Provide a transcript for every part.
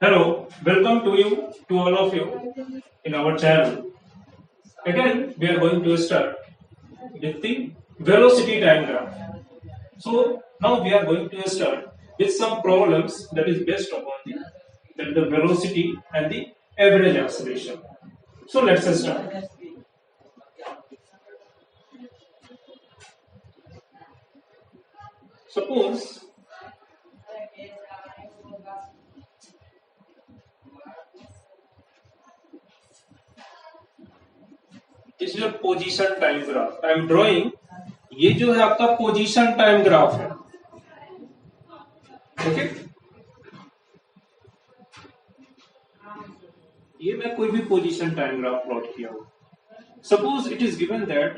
Hello, welcome to all of you in our channel. Again, we are going to start with the velocity time graph. So now we are going to start with some problems that is based upon the velocity and the average acceleration. So let's start. Suppose this is a position time graph. I am drawing. ये जो है आपका position time graph है. Okay, ये मैं कोई भी position time graph plot किया हूं. Suppose it is given that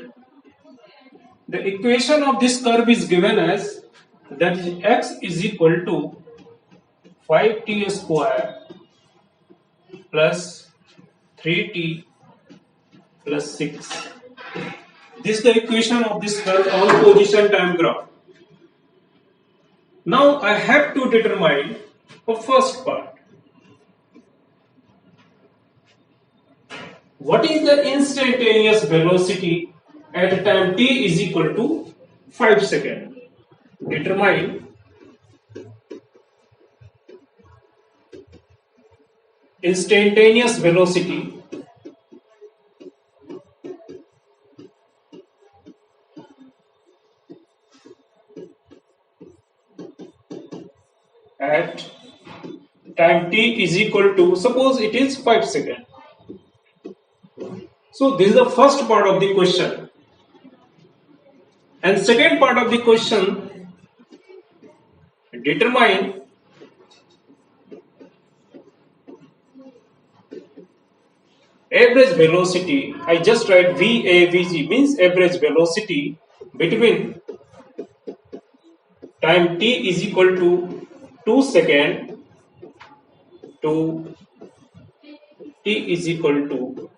the equation of this curve is given as that is x is equal to 5t square plus 3t plus 6. This is the equation of this curve on position time graph. Now I have to determine the first part. What is the instantaneous velocity at time t is equal to 5 seconds? Determine instantaneous velocity at time t is equal to, suppose it is 5 seconds. So this is the first part of the question. And second part of the question, determine average velocity. I just write VAVG means average velocity between time t is equal to 2 seconds to t is equal to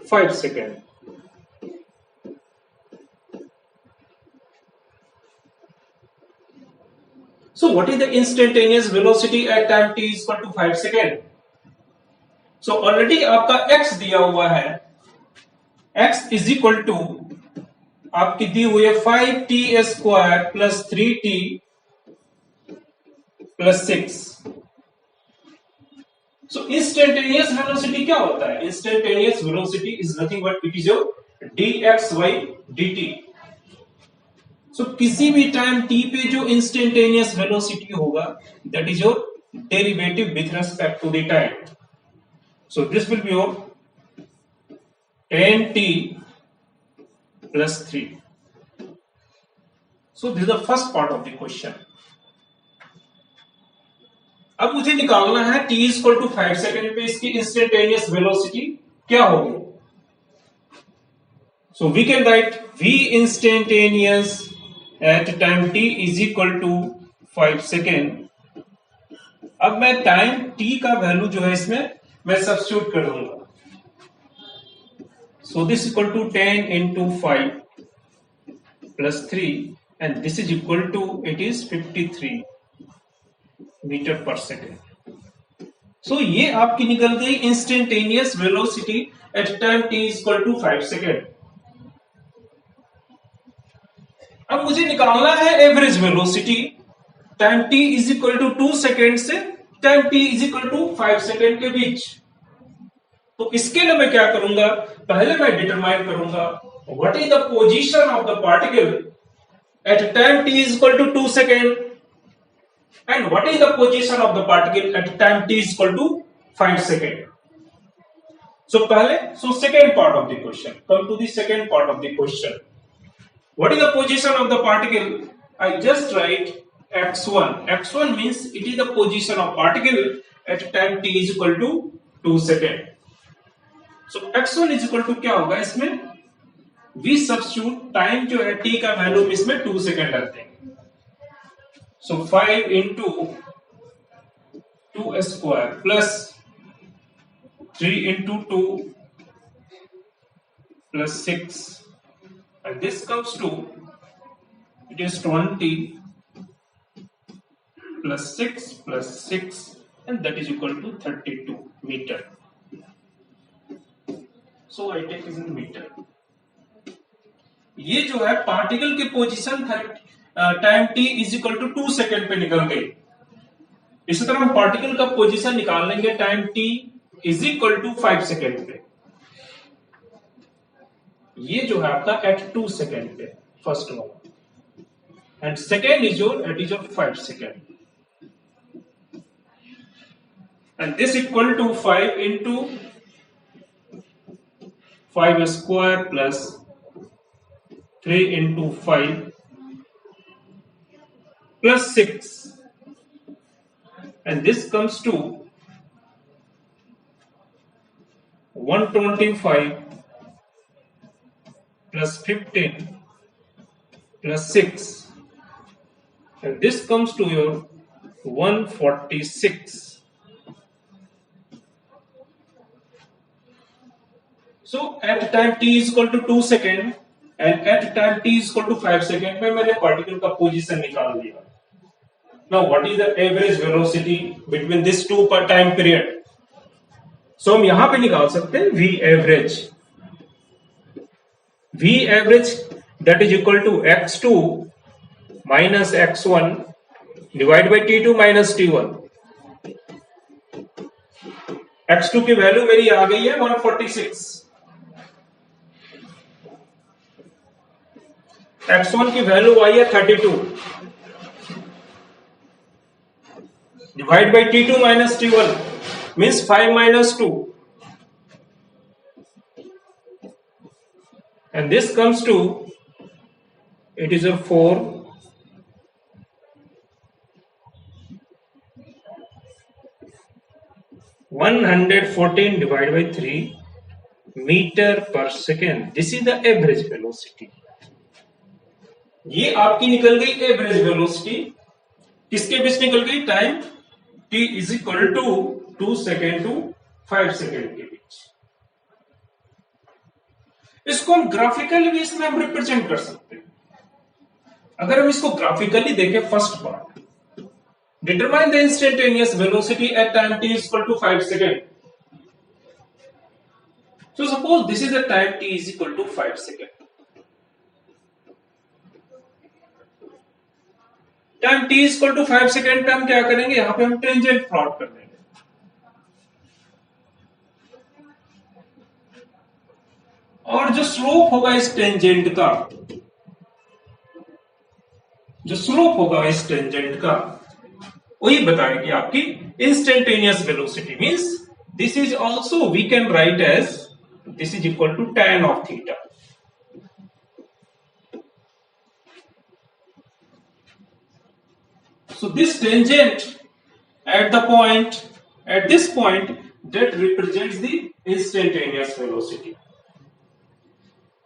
5 seconds. So what is the instantaneous velocity at time t is equal to 5 seconds? So already आपका x दिया हुआ है, x is equal to आपकी दी हुई है 5t square plus 3t plus 6. So instantaneous velocity क्या होता है? Instantaneous velocity is nothing but it is your dxy dt. So किसी भी टाइम t पे जो instantaneous velocity होगा that is your derivative with respect to the time. So this will be your 10t plus 3. So this is the first part of the question. अब मुझे निकालना है t is equal to 5 second पे इसकी instantaneous velocity क्या होगी. So we can write v instantaneous at time t is equal to 5 second. अब मैं टाइम t का वैल्यू जो है इसमें मैं सब्स्टिट्यूट कर दूंगा. So this is equal to 10 into 5 plus 3 and this is equal to, it is 53 metre per second. So ये आपकी निकल गई instantaneous velocity at time t is equal to 5 second. अब मुझे निकालना है average velocity time t is equal to 2 second से time t is equal to 5 second के बीच. तो इसके लिए मैं क्या करूंगा, पहले मैं डिटरमाइन करूंगा what is the position of the particle at time t is equal to 2 second and what is the position of the particle at time t is equal to 5 seconds. So second part of the question, come to the second part of the question. What is the position of the particle? I just write x1. X1 means it is the position of particle at time t is equal to 2 seconds. So x1 is equal to क्या होगा इसमें, we substitute time जो है t का value इसमें 2 second रखते हैं. So 5 into 2 square plus 3 into 2 plus 6 and this comes to, it is 20 plus 6 plus 6 and that is equal to 32 meter. So I take is in meter. ये जो है particle की position time t is equal to 2 second पे निकल गई। इसी तरह हम पार्टिकल का पोजीशन निकाल लेंगे time t is equal to 5 second पे। ये जो है आपका एट 2 सेकेंड पे first one, and second is your 5 second, and this equal to 5 into 5 square plus 3 into 5 plus 6, and this comes to 125 plus 15 plus 6, and this comes to your 146. So at time t is equal to 2 seconds and at time t is equal to 5 seconds में मैंने particle का position निकाल दिया। Now what is the average velocity between this two time period? So हम यहां पे निकाल सकते हैं v average that is equal to x2 minus x1 divided by t2 minus t1। x2 की वैल्यू मेरी आ गई है 146, x1 की वैल्यू आई है 32, divide by t2 minus t1 means 5 minus 2, and this comes to it is a 4 114 divided by 3 meter per second. This is the average velocity. ये आपकी निकल गई एवरेज वेलोसिटी, किसके बीच निकल गई? Time t is equal to 2 second to 5 second के बीच। इसको हम ग्राफिकली भी इसमें हम रिप्रेजेंट कर सकते हैं। अगर हम इसको ग्राफिकली देखें, first part, determine the instantaneous velocity at time t is equal to 5 second. So suppose this is the time t is equal to 5 second. Time t is equal to 5 second पे हम क्या करेंगे? यहां पे हम tangent plot कर देंगे। और जो स्लोप होगा इस टेंजेंट का, वही बताएगी आपकी instantaneous velocity. Means this is also we can write as this is equal to tan of theta. So this tangent at this point that represents the instantaneous velocity.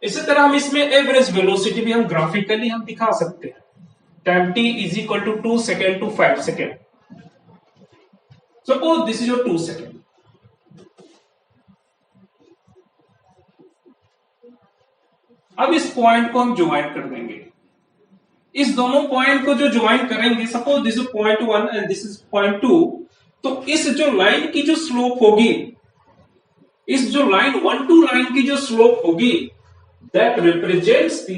इसी तरह हम इसमें एवरेज वेलोसिटी भी हम ग्राफिकली हम दिखा सकते हैं। Time t is equal to 2 second to 5 second. Suppose this is your 2 second. अब इस पॉइंट को हम ज्वाइन कर देंगे। इस दोनों पॉइंट को जो ज्वाइन करेंगे, suppose this is point 1 and this is point 2, तो इस जो लाइन की जो स्लोप होगी, इस जो लाइन 1-2 लाइन की जो स्लोप होगी, that represents the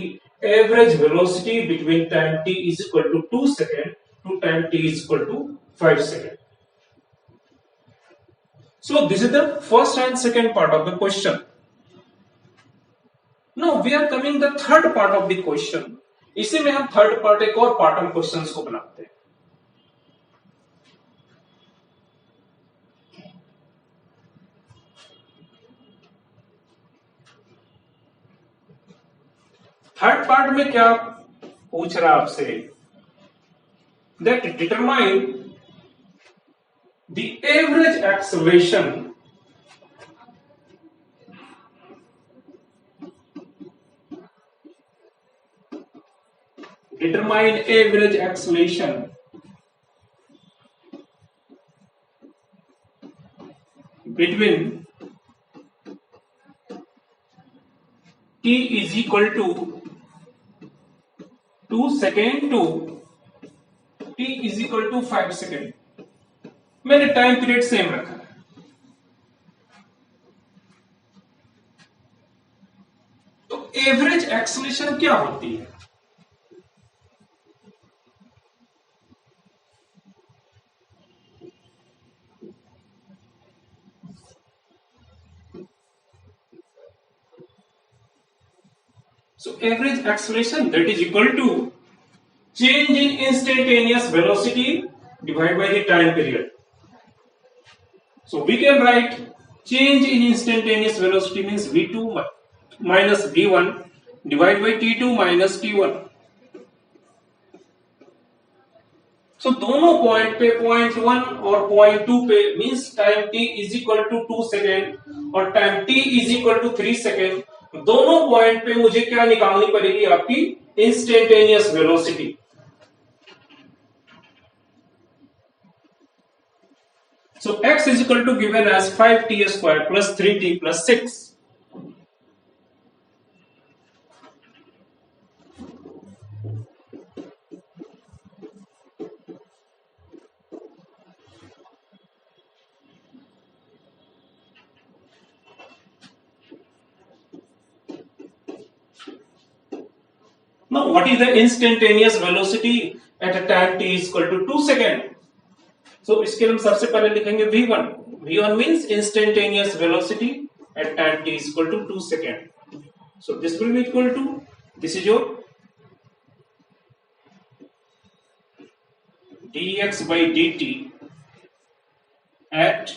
average velocity between time t is equal to 2 second to time t is equal to 5 second. So this is the first and second part of the question. Now we are coming the third part of the question. इसी में हम third part एक और pattern questions को बनाते हैं। Third part में क्या पूछ रहा है आपसे? That determine the average acceleration determine average acceleration between t is equal to 2 second to t is equal to 5 second। मैंने टाइम पीरियड सेम रखा है। तो एवरेज एक्सेलरेशन क्या होती है? So average acceleration, that is equal to change in instantaneous velocity divided by the time period. So we can write change in instantaneous velocity means v2 minus v1 divided by t2 minus t1. So दोनों point पे point 1 और point 2 पे means time t is equal to 2 second और time t is equal to 3 second, दोनों point पे मुझे क्या निकालनी पड़ेगी? आपकी instantaneous velocity. So x is equal to given as 5t square plus 3t plus 6. Now what is the instantaneous velocity at a time t is equal to 2 second? So इसके लिए हम सबसे पहले लिखेंगे v1. v1 means instantaneous velocity at time t is equal to 2 second. So this will be equal to, this is your dx by dt at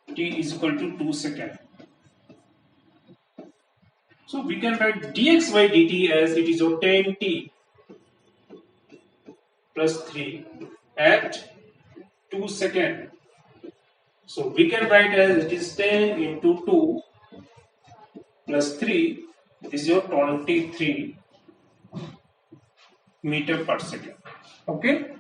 t is equal to 2 second. So we can write dx by dt as it is your 10t plus 3 at 2 second. So we can write as it is 10 into 2 plus 3, this is your 23 meter per second. Okay.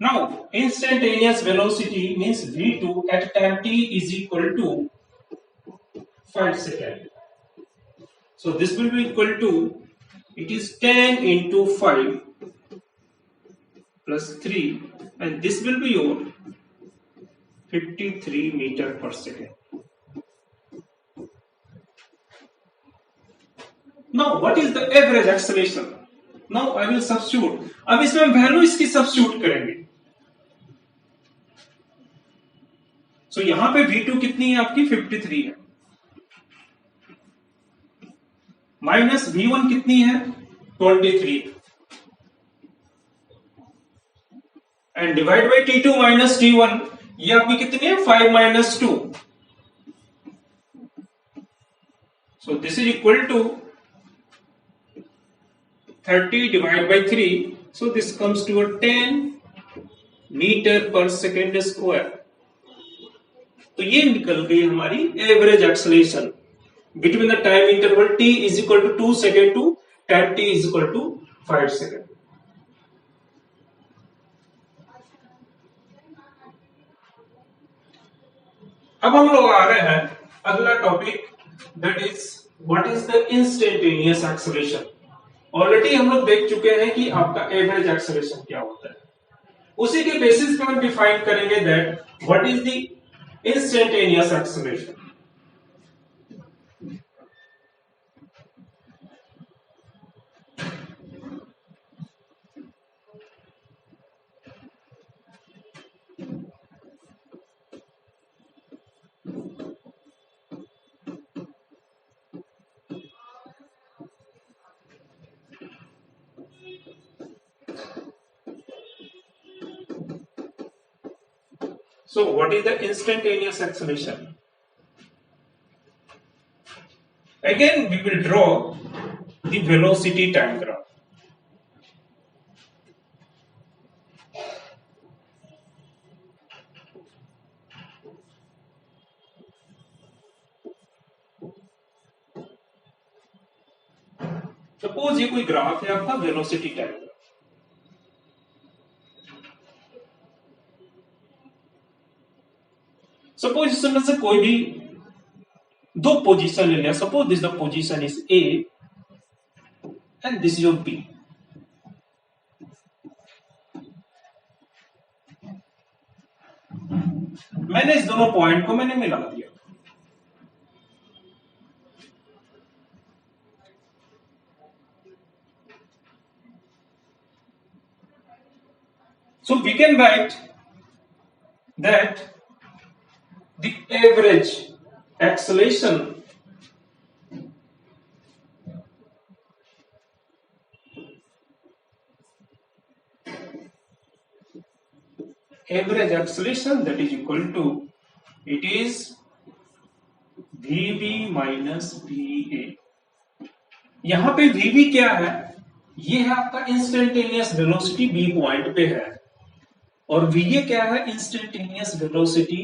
Now instantaneous velocity means v2 at time t is equal to 5 seconds. So this will be equal to, it is 10 into 5 plus 3 and this will be your 53 meter per second. Now what is the average acceleration? Now I will substitute. अब इसमें हम value इसकी substitute करेंगे। So यहां पे v2 कितनी है आपकी? 53 है, माइनस v1 कितनी है? 23 and divide by t2 minus t1, ये आपकी कितनी है? 5 minus 2. So this is equal to 30 divide by 3, so this comes to 10 meter per second square. तो ये निकल गई हमारी average acceleration between the time interval t is equal to 2 second to time t is equal to 5 second. अब हम लोग आ रहे हैं अगला topic, that is what is the instantaneous acceleration. Already हम लोग देख चुके हैं कि आपका एवरेज एक्सेलरेशन क्या होता है. उसी के बेसिस पे हम डिफाइन करेंगे that what is the instantaneous acceleration. So what is the instantaneous acceleration? Again we will draw the velocity diagram. Suppose ये कोई ग्राफ है आपका वेलोसिटी डायग्राम. सपोज इसमें से कोई भी दो पोजीशन ले लिया, suppose this the position is A and this is your B. मैंने इस दोनों पॉइंट को मैंने मिला दिया। So we can write that the average acceleration that is equal to, it is VB minus VA। यहां पे VB क्या है? ये है आपका इंस्टेंटेनियस वेलोसिटी बी पॉइंट पे है, और VA क्या है? इंस्टेंटेनियस वेलोसिटी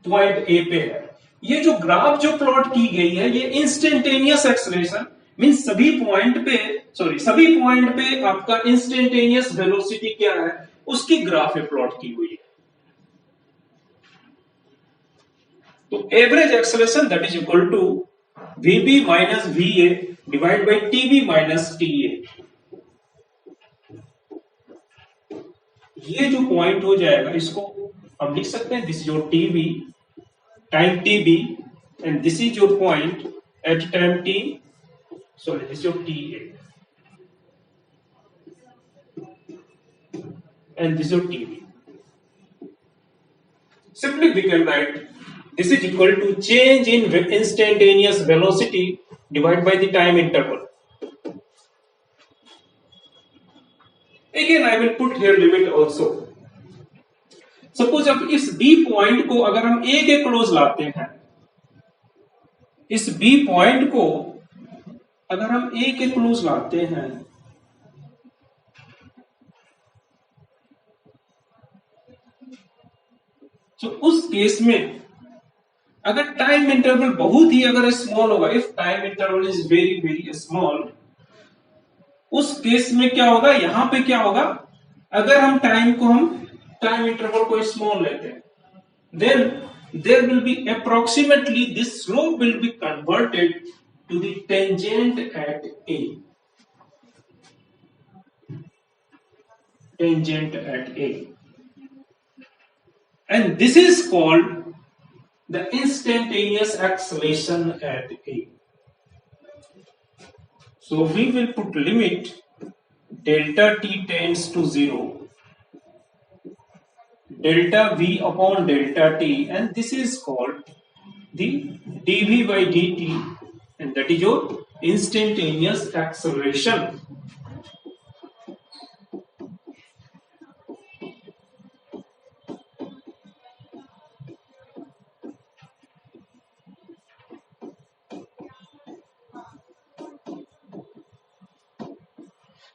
पॉइंट ए पे है। ये जो ग्राफ जो प्लॉट की गई है, ये इंस्टेंटेनियस एक्सेलरेशन मीन सभी पॉइंट पे आपका इंस्टेंटेनियस वेलोसिटी क्या है उसकी ग्राफ में प्लॉट की हुई है। तो average acceleration that is equal to VB minus VA divide by TB minus TA। ये जो पॉइंट हो जाएगा इसको हम लिख सकते हैं, this is your TB time TB and this is your point at time T, sorry this is your TA and this is your TB. Simply we can write this is equal to change in instantaneous velocity divided by the time interval. Again I will put here limit also. Suppose अब इस B point को अगर हम A के close लाते हैं, इस B point को अगर हम A के क्लोज लाते हैं तो उस केस में अगर टाइम इंटरवल बहुत ही अगर स्मॉल होगा, if time interval is very very small, उस केस में क्या होगा? यहां पे क्या होगा? अगर हम टाइम इंटरवल को स्मॉल लेते हैं, then there will be approximately this slope will be converted to the tangent at A. Tangent at A, and this is called the instantaneous acceleration at A. So we will put limit delta t tends to 0, delta v upon delta t, and this is called the dv by dt, and that is your instantaneous acceleration.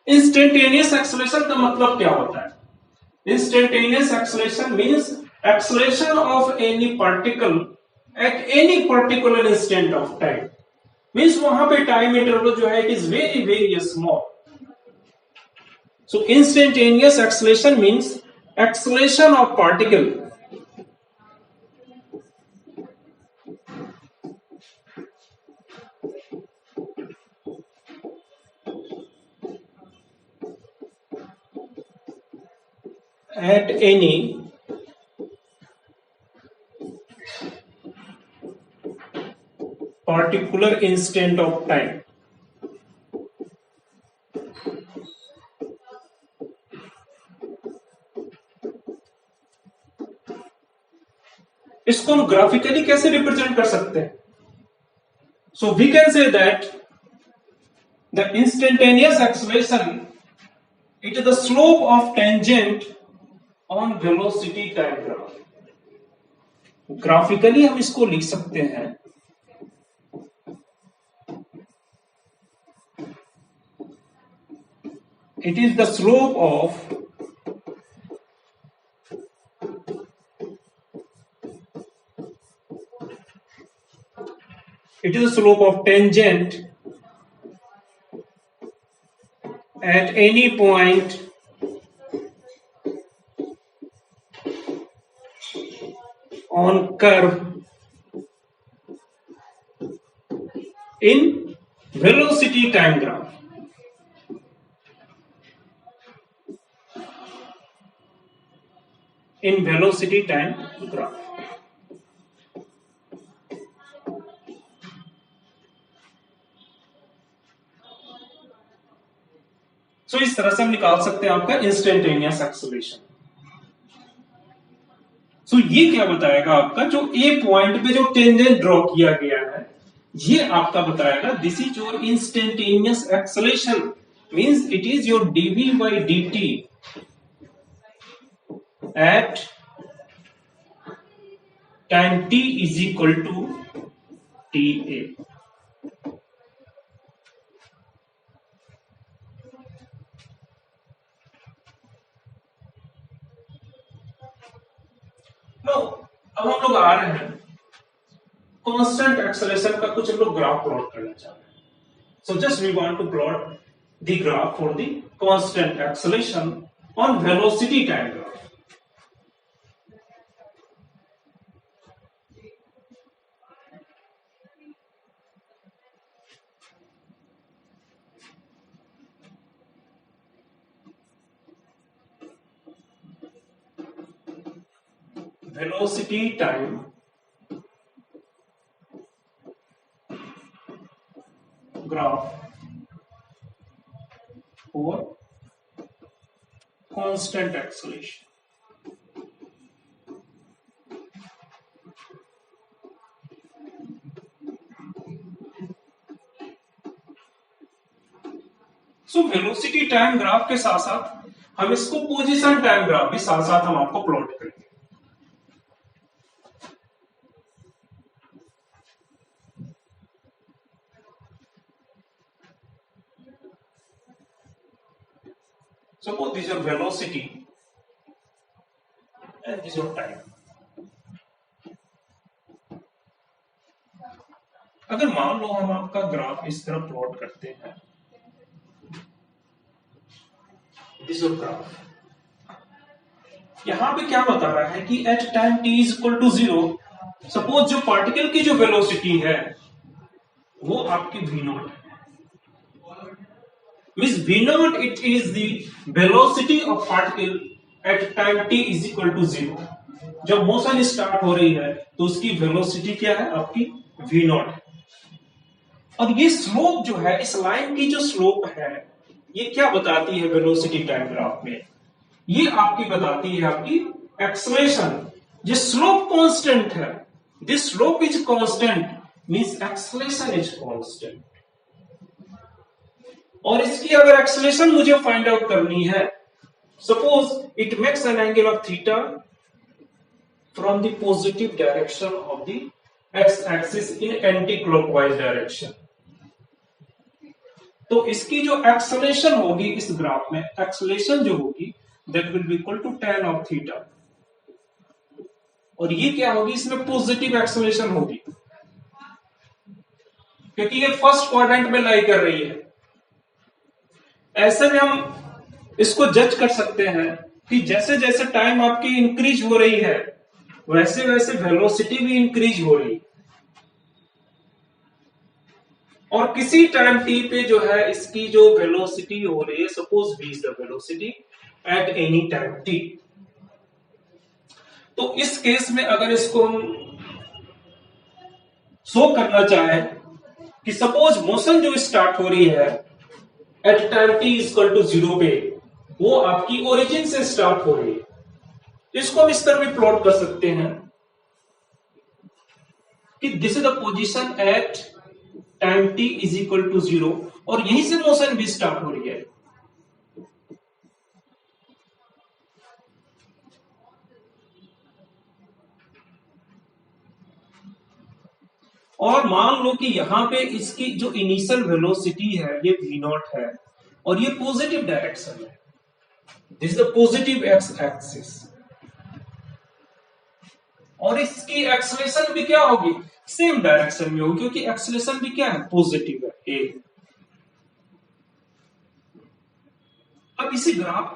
Instantaneous acceleration का मतलब क्या होता है? Instantaneous acceleration means acceleration of any particle at any particular instant of time, means वहां पे time interval जो है it is very very small. So instantaneous acceleration means acceleration of particle at any particular instant of time. इसको हम graphically कैसे represent कर सकते हैं? So we can say that the instantaneous acceleration it is the slope of tangent on velocity time graph. Graphically हम इसको लिख सकते हैं it is the slope of tangent at any point on curve in velocity time graph. In velocity time graph. सो इस तरह से हम निकाल सकते हैं आपका इंस्टेंटेनियस एक्सेलरेशन। सो ये क्या बताएगा आपका, जो ए पॉइंट पे जो टेंजेंट ड्रॉ किया गया है, ये आपका बताएगा this is your instantaneous acceleration, means it is your dv by dt at time t is equal to ta। अब हम लोग आ रहे हैं कांस्टेंट एक्सेलरेशन का कुछ हम लोग ग्राफ प्लॉट करना चाहते हैं। So just we want to plot the graph for the constant acceleration on velocity time graph. velocity time graph for constant acceleration। So velocity time graph के साथ साथ हम इसको पोजीशन टाइम ग्राफ भी साथ साथ हम आपको प्लॉट करेंगे। Suppose this is your velocity and this is your time। अगर मान लो हम आपका ग्राफ इस तरह प्लॉट करते हैं, दिस इज ग्राफ, यहां पे क्या बता रहा है कि at time t is equal to 0, सपोज जो पार्टिकल की जो वेलोसिटी है वो आपकी v नॉट है। Means v naught it is the velocity of particle at time t is equal to 0। जब मोशन स्टार्ट हो रही है तो उसकी वेलोसिटी क्या है, आपकी v naught है। और ये स्लोप जो है, इस लाइन की जो स्लोप है, ये क्या बताती है वेलोसिटी टाइम ग्राफ में, ये आपकी बताती है आपकी एक्सेलरेशन। जो स्लोप कांस्टेंट है, this slope is constant means acceleration is constant. और इसकी अगर एक्सेलरेशन मुझे फाइंड आउट करनी है, suppose it makes an angle of theta from the positive direction of the X axis in anti clockwise direction, तो इसकी जो एक्सेलरेशन होगी इस ग्राफ में, एक्सेलरेशन जो होगी that will be equal to tan of theta. और ये क्या होगी, इसमें पॉजिटिव एक्सेलरेशन होगी क्योंकि ये फर्स्ट क्वाड्रेंट में लाई कर रही है। ऐसे में हम इसको जज कर सकते हैं कि जैसे जैसे टाइम आपकी इंक्रीज हो रही है वैसे वैसे वेलोसिटी भी इंक्रीज हो रही है। और किसी टाइम t पे जो है इसकी जो वेलोसिटी हो रही है, suppose v is the velocity at any time t। तो इस केस में अगर इसको हम शो करना चाहें कि सपोज मोशन जो स्टार्ट हो रही है at time t equal to 0 पे, वो आपकी ओरिजिन से स्टार्ट हो रही है, इसको हम इस तरह भी प्लॉट कर सकते हैं कि this is the position at time t is equal to 0 और यहीं से मोशन भी स्टार्ट हो रही है। और मान लो कि यहां पे इसकी जो इनिशियल वेलोसिटी है ये v नॉट है और ये पॉजिटिव डायरेक्शन है, this is the positive x axis, और इसकी एक्सेलरेशन भी क्या होगी, सेम डायरेक्शन में होगी क्योंकि एक्सेलरेशन भी क्या है, पॉजिटिव है ए। अब इस ग्राफ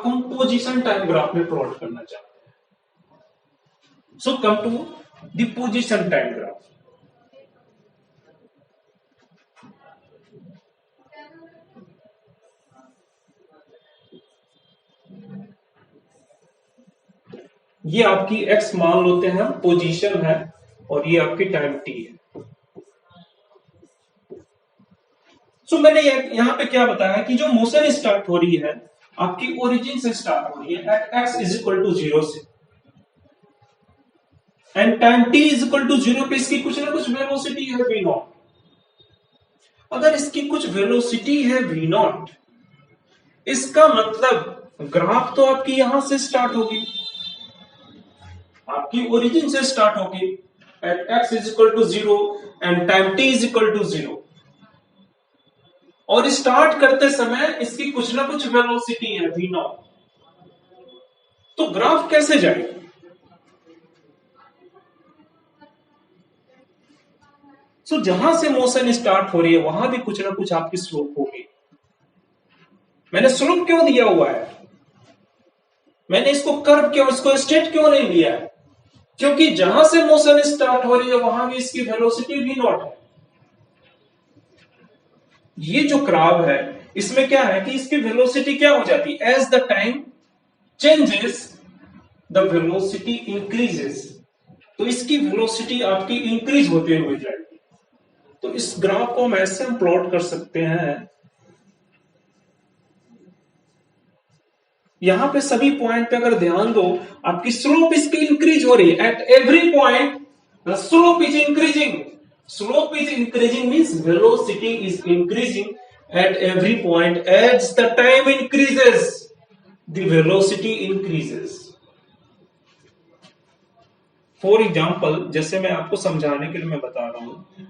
को हम पोजीशन टाइम ग्राफ में प्लॉट करना चाहते हैं। So come to the position time graph. ये आपकी एक्स मान लेते हैं, पोजीशन है, और ये आपकी टाइम टी है। सो मैंने यहां पे क्या बताया कि जो मोशन स्टार्ट हो रही है आपकी ओरिजिन से स्टार्ट हो रही है at X is equal to 0 से, and time T is equal to 0 पे इसकी कुछ ना कुछ वेलोसिटी है वी नॉट। अगर इसकी कुछ वेलोसिटी है वी नॉट, इसका मतलब ग्राफ तो आपकी यहां से स्टार्ट होगी, आपकी ओरिजिन से स्टार्ट होगी at X is equal to 0 and time T is equal to 0, और स्टार्ट करते समय इसकी कुछ ना कुछ वेलोसिटी है वी नॉट। तो ग्राफ कैसे जाएगा? सो जहां से मोशन स्टार्ट हो रही है वहां भी कुछ ना कुछ आपकी स्लोप होगी। मैंने स्लोप क्यों दिया हुआ है, मैंने इसको कर्व क्यों, इसको स्ट्रेट क्यों नहीं लिया है? क्योंकि जहां से मोशन स्टार्ट हो रही है वहां भी इसकी वेलोसिटी वी नॉट है। ये जो ग्राफ है इसमें क्या है कि इसकी वेलोसिटी क्या हो जाती है, as the time changes the velocity increases, तो इसकी वेलोसिटी आपकी इंक्रीज होते हुए जाएगी। तो इस ग्राफ को हम ऐसे हम प्लॉट कर सकते हैं, यहां पे सभी पॉइंट पे अगर ध्यान दो आपकी स्लोप इसकी इंक्रीज हो रही है, at every point the slope is increasing. Slope is increasing means velocity is increasing at every point as the time increases the velocity increases. For example, जैसे मैं आपको समझाने के लिए मैं बता रहा हूं,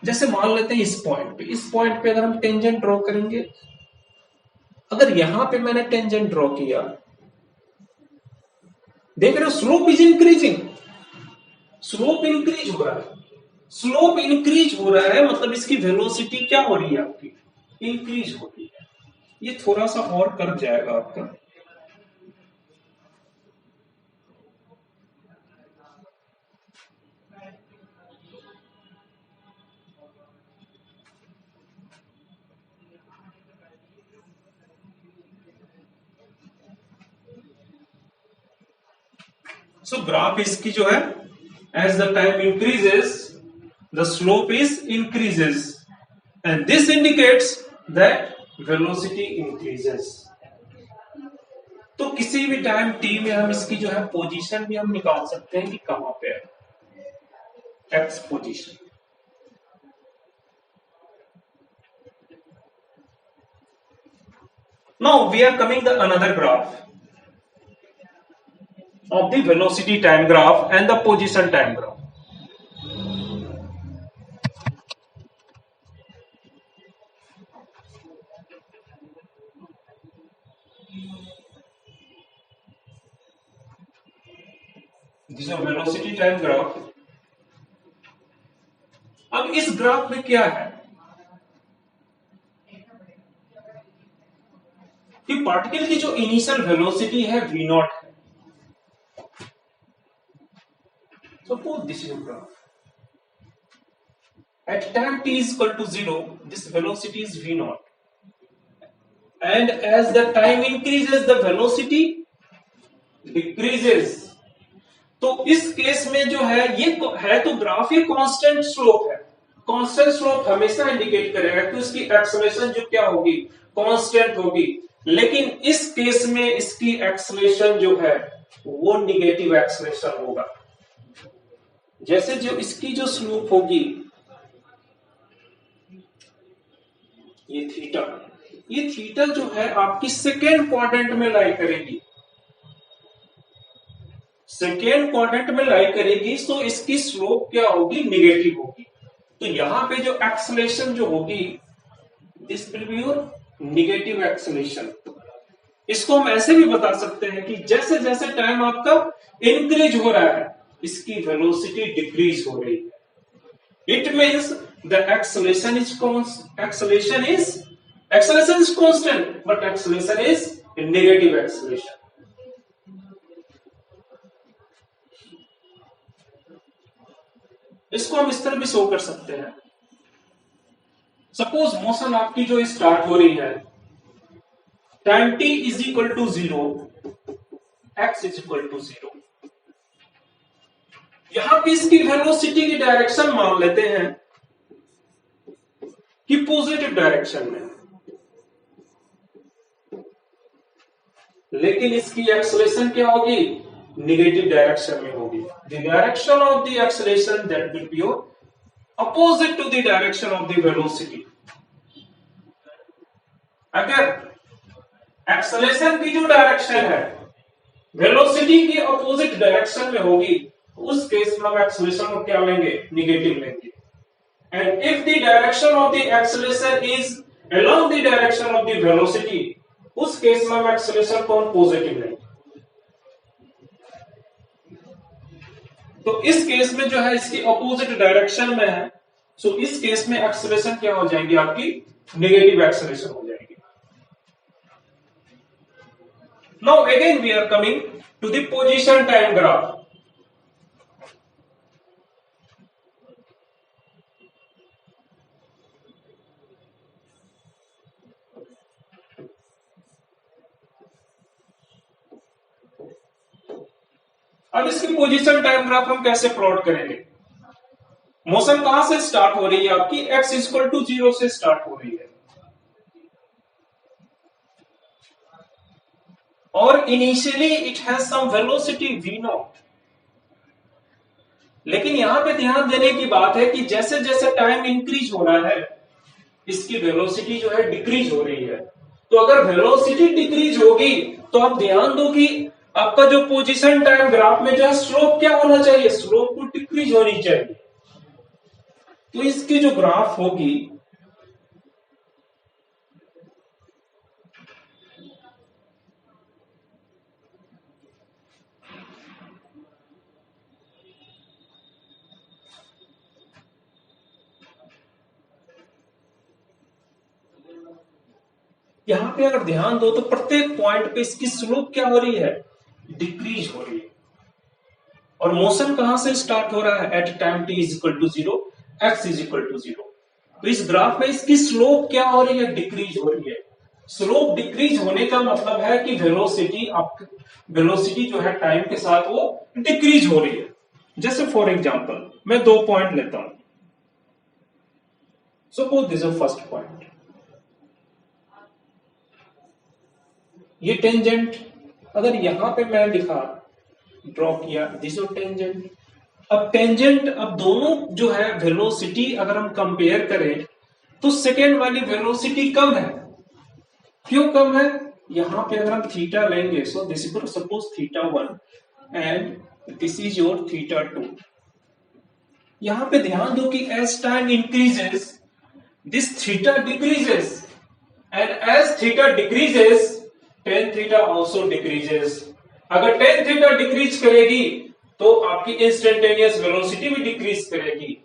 जैसे मान लेते हैं इस पॉइंट पे अगर हम टेंजेंट ड्रॉ करेंगे, अगर यहां पे मैंने टेंजेंट ड्रॉ किया, देख रहे हो slope is increasing, slope increase हो रहा है, स्लोप इंक्रीज हो रहा है मतलब इसकी वेलोसिटी क्या हो रही है आपकी, इंक्रीज हो रही है। ये थोड़ा सा और कर्व जाएगा आपका, सो ग्राफ इसकी जो है as the time increases the slope is increases and this indicates that velocity increases. तो किसी भी टाइम टी में हम इसकी जो है पोजीशन भी हम निकाल सकते हैं कि कहां पे है, X position. Now we are coming the another graph of the velocity time graph and the position time graph. This is a velocity time graph. अब इस ग्राफ में क्या है कि पार्टिकल की जो इनिशियल वेलोसिटी है v नॉट है। Suppose this is a graph. At time t is equal to 0, this velocity is v naught. And as the time increases, the velocity decreases. तो इस केस में जो है ये है तो ग्राफ ये कांस्टेंट स्लोप है, कांस्टेंट स्लोप हमेशा इंडिकेट करेगा कि उसकी एक्सेलरेशन जो क्या होगी, कांस्टेंट होगी। लेकिन इस केस में इसकी एक्सेलरेशन जो है वो निगेटिव एक्सेलरेशन होगा। जैसे जो इसकी जो स्लोप होगी ये थीटा जो है आपकी सेकेंड क्वाड्रेंट में लाई करेगी, सेकेंड क्वाड्रेंट में लाई करेगी, तो इसकी स्लोप क्या होगी, निगेटिव होगी। तो यहां पे जो एक्सेलरेशन जो होगी this will be your negative acceleration. इसको हम ऐसे भी बता सकते हैं कि जैसे जैसे टाइम आपका इंक्रीज हो रहा है इसकी वेलोसिटी डिक्रीज हो रही है। It means the acceleration is constant but acceleration is negative acceleration. इसको हम इस तरह भी शो कर सकते हैं सपोज मोशन आपकी जो स्टार्ट हो रही है, time t is equal to 0, x is equal to 0। यहां पे इसकी वेलोसिटी की डायरेक्शन मान लेते हैं कि पॉजिटिव डायरेक्शन में, लेकिन इसकी एक्सेलरेशन क्या होगी, नेगेटिव डायरेक्शन में होगी। The direction of the acceleration that will be opposite to the direction of the velocity. अगर एक्सेलरेशन की जो डायरेक्शन है वेलोसिटी की अपोजिट डायरेक्शन में होगी, उस केस में हम एक्सेलरेशन को क्या लेंगे, नेगेटिव लेंगे। And if the direction of the acceleration is along the direction of the velocity, उस केस में हम एक्सेलरेशन को हम पॉजिटिव लेंगे। तो इस केस में जो है इसकी अपोजिट डायरेक्शन में है, सो इस केस में एक्सेलरेशन क्या हो जाएगी, आपकी नेगेटिव एक्सेलरेशन हो जाएगी। Now again we are coming to the position time graph. अब इसकी पोजीशन टाइम ग्राफ हम कैसे प्लॉट करेंगे। मोशन कहां से स्टार्ट हो रही है आपकी, x इक्वल टू 0 से स्टार्ट हो रही है, और initially it has some velocity v0। लेकिन यहां पे ध्यान देने की बात है कि जैसे जैसे टाइम इंक्रीज हो रहा है, इसकी वेलोसिटी जो है डिक्रीज हो रही है। तो अगर वेलोसिटी डिक्रीज होगी तो आप ध्यान दो कि आपका जो पोजीशन टाइम ग्राफ में जो है स्लोप क्या होना चाहिए, स्लोप को डिक्रीज होनी चाहिए। तो इसकी जो ग्राफ होगी यहां पे अगर ध्यान दो तो प्रत्येक पॉइंट पे इसकी स्लोप क्या हो रही है, डिक्रीज हो रही है। और मोशन कहां से स्टार्ट हो रहा है, at time t is equal to 0, x is equal to 0। तो इस ग्राफ में इसकी स्लोप क्या हो रही है, डिक्रीज हो रही है। स्लोप डिक्रीज होने का मतलब है कि वेलोसिटी जो है टाइम के साथ वो डिक्रीज हो रही है। जैसे फॉर एग्जांपल मैं 2 पॉइंट लेता हूं, suppose this is first point, ये टेंजेंट अगर यहां पे मैं लिखा ड्रॉ किया, दिस इज टेंजेंट। अब टेंजेंट, अब दोनों जो है वेलोसिटी अगर हम कंपेयर करें तो सेकेंड वाली वेलोसिटी कम है। क्यों कम है, यहां पे अगर हम थीटा लेंगे, so this is suppose theta 1 and this is your theta 2। यहां पे ध्यान दो कि as time increases this theta decreases, and as theta decreases tan theta also decreases. अगर टेन थीटा डिक्रीज करेगी तो आपकी इंस्टेंटेनियस वेलोसिटी भी डिक्रीज करेगी।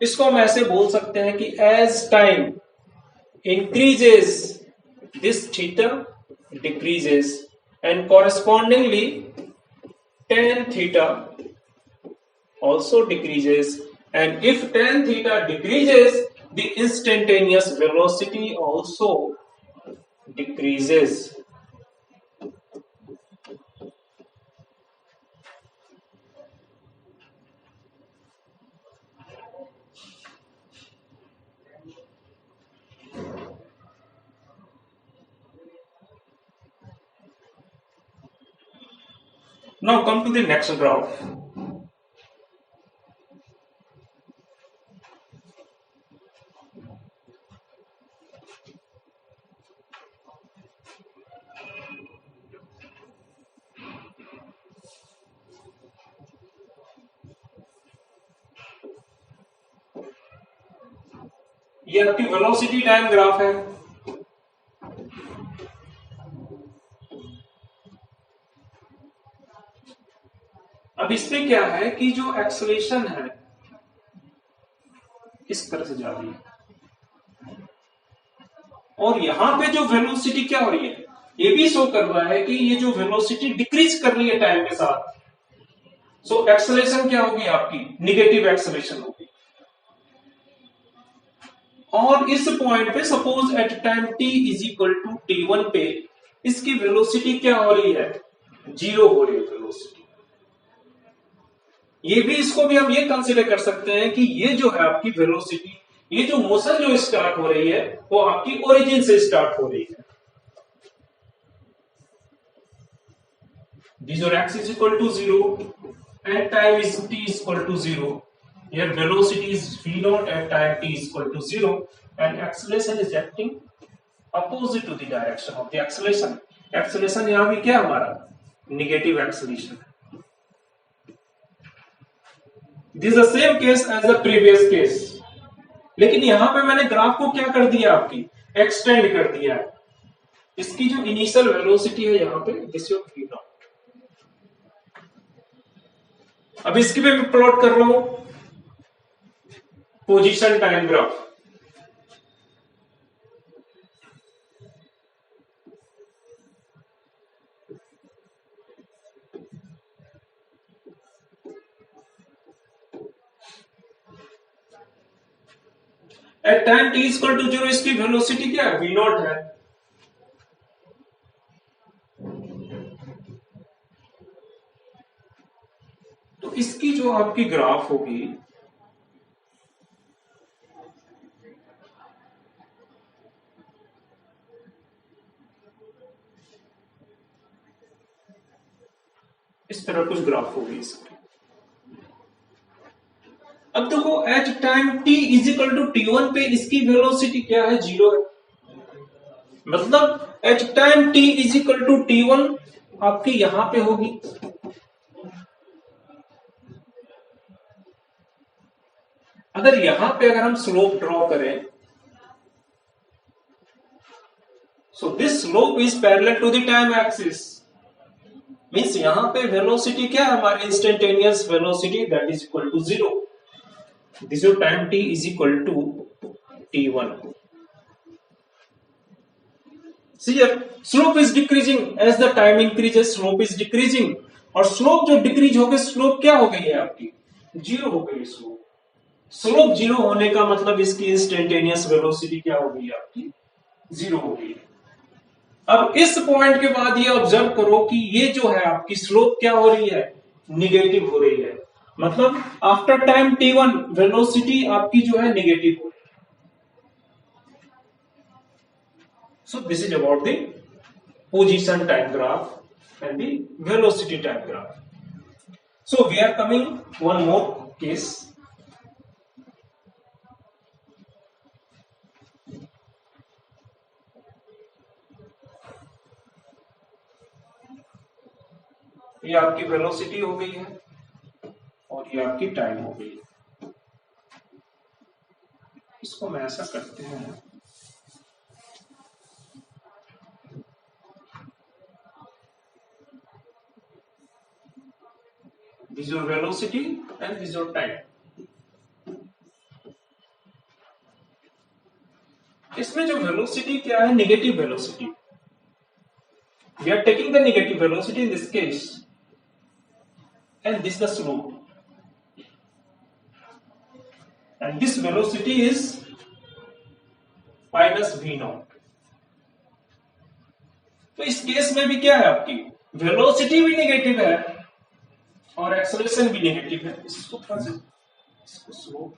इसको हम ऐसे बोल सकते हैं कि as time increases this theta decreases and correspondingly tan theta also decreases, and if tan theta decreases the instantaneous velocity also decreases. Now come to the next graph. ये आपकी वेलोसिटी टाइम ग्राफ है। अब इसमें क्या है कि जो acceleration है इस तरह से जा रही है, और यहां पे जो वेलोसिटी क्या हो रही है, ये भी शो कर रहा है कि ये जो वेलोसिटी डिक्रीज कर रही है टाइम के साथ। सो एक्सेलरेशन क्या होगी आपकी, निगेटिव एक्सेलरेशन होगी। और इस पॉइंट पे suppose at time t is equal to t1 पे इसकी वेलोसिटी क्या हो रही है, 0 हो रही है वेलोसिटी। ये भी, इसको भी हम ये कंसीडर कर सकते हैं कि ये जो है आपकी वेलोसिटी, ये जो मोशन जो स्टार्ट हो रही है वो आपकी ओरिजिन से स्टार्ट हो रही है। This your x is equal to 0 and time is t is equal to 0. Your velocity is v naught at time t is equal to 0 and acceleration is acting opposite to the direction of the acceleration. Acceleration यहाँ भी क्या हमारा negative acceleration. This is the same case as the previous case. लेकिन यहां पे मैंने graph को क्या कर दिया, आपकी एक्सटेंड कर दिया है। इसकी जो इनिशियल वेलोसिटी है यहाँ पे दिस योर v naught। अब इसकी भी मैं प्लॉट कर रहा हूं position time graph. At time t equal to 0 इसकी वेलोसिटी क्या है, v नॉट है। तो इसकी जो आपकी ग्राफ होगी इस तरह कुछ ग्राफ होगी इसकी। अब देखो at time t is equal to t1 पे इसकी वेलोसिटी क्या है, 0 है। मतलब at time t is equal to t1 आपकी यहां पे होगी। अगर यहां पे अगर हम स्लोप ड्रॉ करें, so this slope is parallel to the time axis, means यहां पे वेलोसिटी क्या है हमारी instantaneous velocity that is equal to 0। This your time t is equal to t1। See here, slope is decreasing as the time increases, slope is decreasing। और slope जो decrease हो गई, slope क्या हो गई है आपकी, 0 हो गई। स्लोप 0 होने का मतलब इसकी इंस्टेंटेनियस वेलोसिटी क्या हो गई है आपकी, 0 हो गई। अब इस पॉइंट के बाद ये ऑब्जर्व करो कि ये जो है आपकी स्लोप क्या हो रही है, निगेटिव हो रही है। मतलब आफ्टर टाइम t1 वेलोसिटी आपकी जो है निगेटिव हो रही है। So this is about the position time graph and the velocity time graph. So we are coming one more case. ये आपकी वेलोसिटी हो गई है और ये आपकी टाइम हो गई है। इसको मैं ऐसा करते हैं, this is your velocity and this is your time। इसमें जो वेलोसिटी क्या है, negative velocity. We are taking the negative velocity in this case and this is the slope and this velocity is minus v naught। तो इस case में भी क्या है आपकी वेलोसिटी भी नेगेटिव है और एक्सेलरेशन भी नेगेटिव है। इसको स्लोप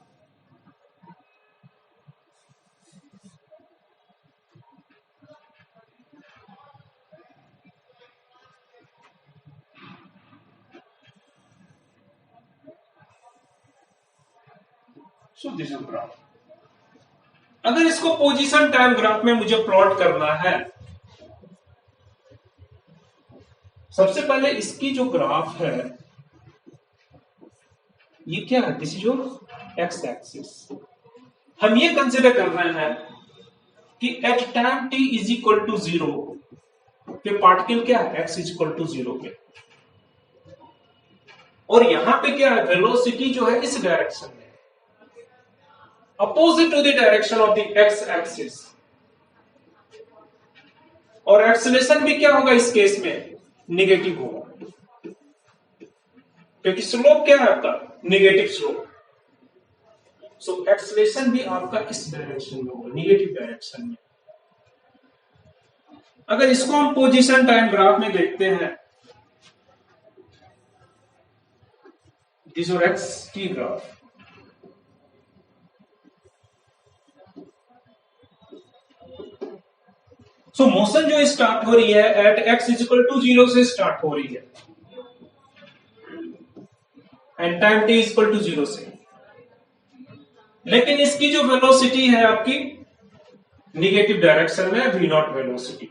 दिस ग्राफ। अगर इसको पोजीशन टाइम ग्राफ में मुझे प्लॉट करना है, सबसे पहले इसकी जो ग्राफ है ये क्या है, this is your X axis. हम ये कंसिडर कर रहे हैं कि at time t is equal to 0 पे पार्टिकल क्या है, x इज इक्वल टू 0 पे। और यहां पे क्या है, वेलोसिटी जो है इस डायरेक्शन में, opposite to the direction of the X axis. और एक्सेलरेशन भी क्या होगा इस केस में, नेगेटिव होगा, क्योंकि स्लोप क्या है आपका, नेगेटिव स्लोप। सो एक्सलेशन भी आपका इस डायरेक्शन में होगा, निगेटिव डायरेक्शन में। अगर इसको हम पोजीशन टाइम ग्राफ में देखते हैं, दिस और एक्स की ग्राफ, सो मोशन जो स्टार्ट हो रही है एट एक्स इक्वल टू 0 से स्टार्ट हो रही है and time T equal to 0 से, लेकिन इसकी जो वेलोसिटी है आपकी निगेटिव डायरेक्शन में, वी नॉट वेलोसिटी।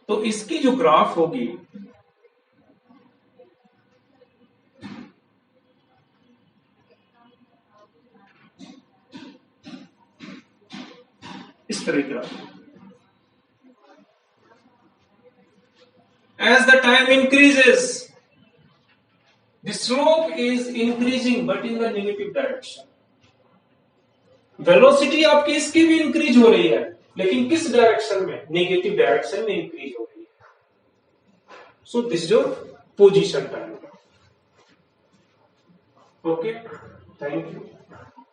तो इसकी जो ग्राफ होगी इस तरीके का, as the time increases the slope is increasing but in the negative direction। Velocity आपकी इसकी भी इंक्रीज हो रही है, लेकिन किस डायरेक्शन में, नेगेटिव डायरेक्शन में इंक्रीज हो रही है। सो दिस जो position time. Okay, thank you.